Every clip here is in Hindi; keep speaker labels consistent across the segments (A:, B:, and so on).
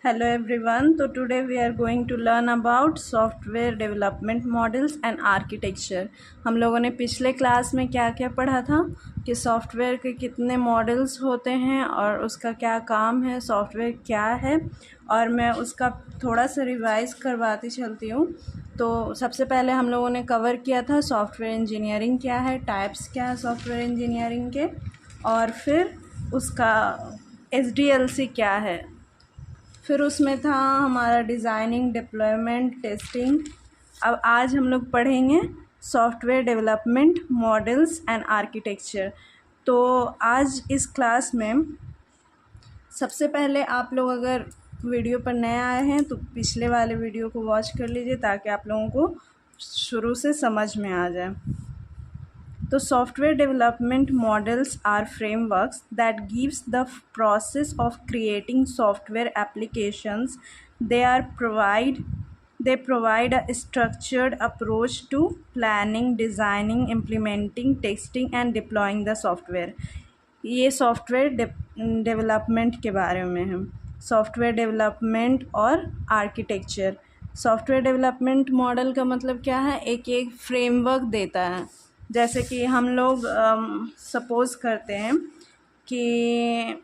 A: Hello everyone. So today we are going to learn about software development models and architecture. हम लोगों ने पिछले क्लास में क्या क्या पढ़ा था कि सॉफ्टवेयर के कितने मॉडल्स होते हैं और उसका क्या काम है, सॉफ्टवेयर क्या है, और मैं उसका थोड़ा सा रिवाइज करवाती चलती हूँ। तो सबसे पहले हम लोगों ने कवर किया था सॉफ्टवेयर इंजीनियरिंग क्या है, टाइप्स क्या है सॉफ्टवेयर इंजीनियरिंग के, और फिर उसका SDLC क्या है। फिर उसमें था हमारा डिज़ाइनिंग, डिप्लॉयमेंट, टेस्टिंग। अब आज हम लोग पढ़ेंगे software development models and architecture. तो आज इस क्लास में सबसे पहले आप लोग अगर वीडियो पर नए आए हैं तो पिछले वाले वीडियो को वॉच कर लीजिए ताकि आप लोगों को शुरू से समझ में आ जाए। तो software development models are frameworks that gives the process of creating software applications. They provide a structured approach to planning, designing, implementing, testing and deploying the software. ये सॉफ्टवेयर डेवलपमेंट के बारे में है, सॉफ्टवेयर डेवलपमेंट और आर्किटेक्चर। सॉफ्टवेयर डेवलपमेंट मॉडल का मतलब क्या है, एक फ्रेमवर्क देता है। जैसे कि हम लोग सपोज़ करते हैं कि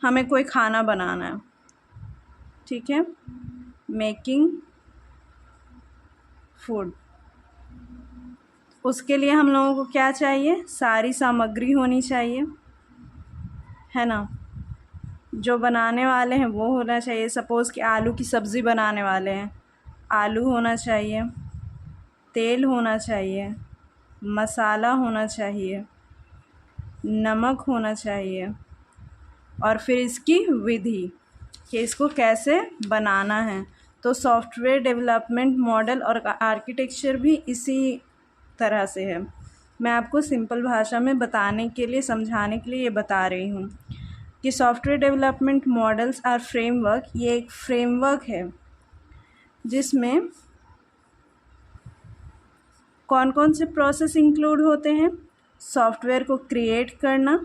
A: हमें कोई खाना बनाना है, ठीक है, मेकिंग फूड। उसके लिए हम लोगों को क्या चाहिए, सारी सामग्री होनी चाहिए, है ना। जो बनाने वाले हैं वो होना चाहिए। सपोज़ कि आलू की सब्ज़ी बनाने वाले हैं, आलू होना चाहिए, तेल होना चाहिए, मसाला होना चाहिए, नमक होना चाहिए, और फिर इसकी विधि कि इसको कैसे बनाना है। तो सॉफ्टवेयर डेवलपमेंट मॉडल और आर्किटेक्चर भी इसी तरह से है। मैं आपको सिंपल भाषा में बताने के लिए, समझाने के लिए ये बता रही हूँ कि software development models or framework. ये एक फ्रेमवर्क है जिसमें कौन कौन से प्रोसेस इंक्लूड होते हैं। सॉफ्टवेयर को क्रिएट करना,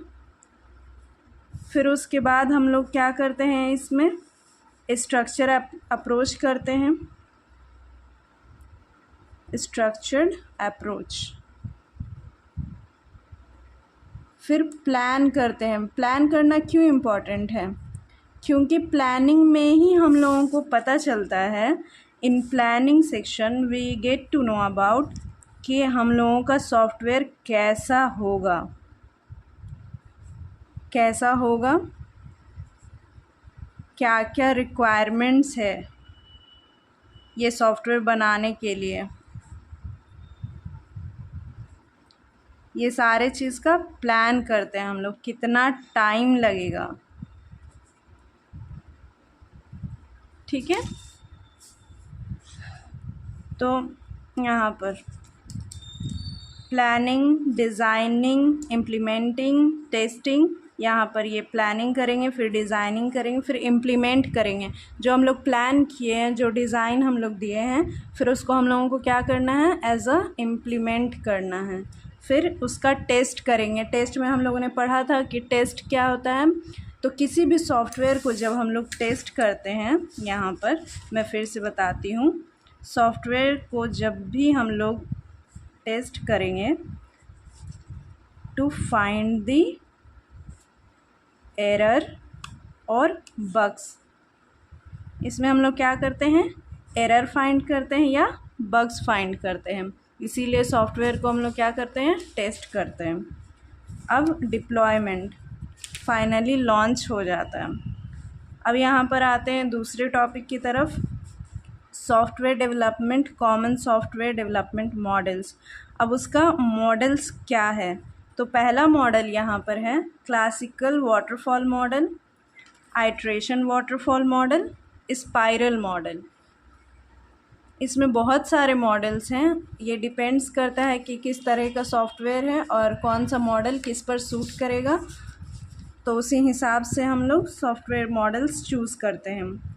A: फिर उसके बाद हम लोग क्या करते हैं, इसमें स्ट्रक्चर अप्रोच करते हैं, स्ट्रक्चर्ड अप्रोच। फिर प्लान करते हैं। प्लान करना क्यों इम्पोर्टेंट है, क्योंकि प्लानिंग में ही हम लोगों को पता चलता है, in planning section we get to know about कि हम लोगों का सॉफ्टवेयर कैसा होगा, कैसा होगा, क्या क्या रिक्वायरमेंट्स है ये सॉफ्टवेयर बनाने के लिए। ये सारे चीज़ का प्लान करते हैं हम लोग, कितना टाइम लगेगा, ठीक है। तो यहाँ पर प्लानिंग, डिज़ाइनिंग, इम्प्लीमेंटिंग, टेस्टिंग, यहाँ पर ये प्लानिंग करेंगे, फिर डिज़ाइनिंग करेंगे, फिर इम्प्लीमेंट करेंगे। जो हम लोग प्लान किए हैं, जो डिज़ाइन हम लोग दिए हैं, फिर उसको हम लोगों को क्या करना है, एज अ इम्प्लीमेंट करना है। फिर उसका टेस्ट करेंगे। टेस्ट में हम लोगों ने पढ़ा था कि टेस्ट क्या होता है। तो किसी भी सॉफ्टवेयर को जब हम लोग टेस्ट करते हैं, यहाँ पर मैं फिर से बताती हूँ, सॉफ्टवेयर को जब भी हम लोग टेस्ट करेंगे टू फाइंड द एरर और बग्स, इसमें हम लोग क्या करते हैं, एरर फाइंड करते हैं या बग्स फाइंड करते हैं। इसीलिए सॉफ्टवेयर को हम लोग क्या करते हैं, टेस्ट करते हैं। अब डिप्लॉयमेंट, फाइनली लॉन्च हो जाता है। अब यहाँ पर आते हैं दूसरे टॉपिक की तरफ, software development, common software development models. अब उसका मॉडल्स क्या है, तो पहला मॉडल यहाँ पर है classical waterfall model, iteration waterfall model, spiral model. इसमें बहुत सारे मॉडल्स हैं, ये डिपेंड्स करता है कि किस तरह का सॉफ्टवेयर है और कौन सा मॉडल किस पर सूट करेगा। तो उसी हिसाब से हम लोग सॉफ्टवेयर मॉडल्स चूज़ करते हैं।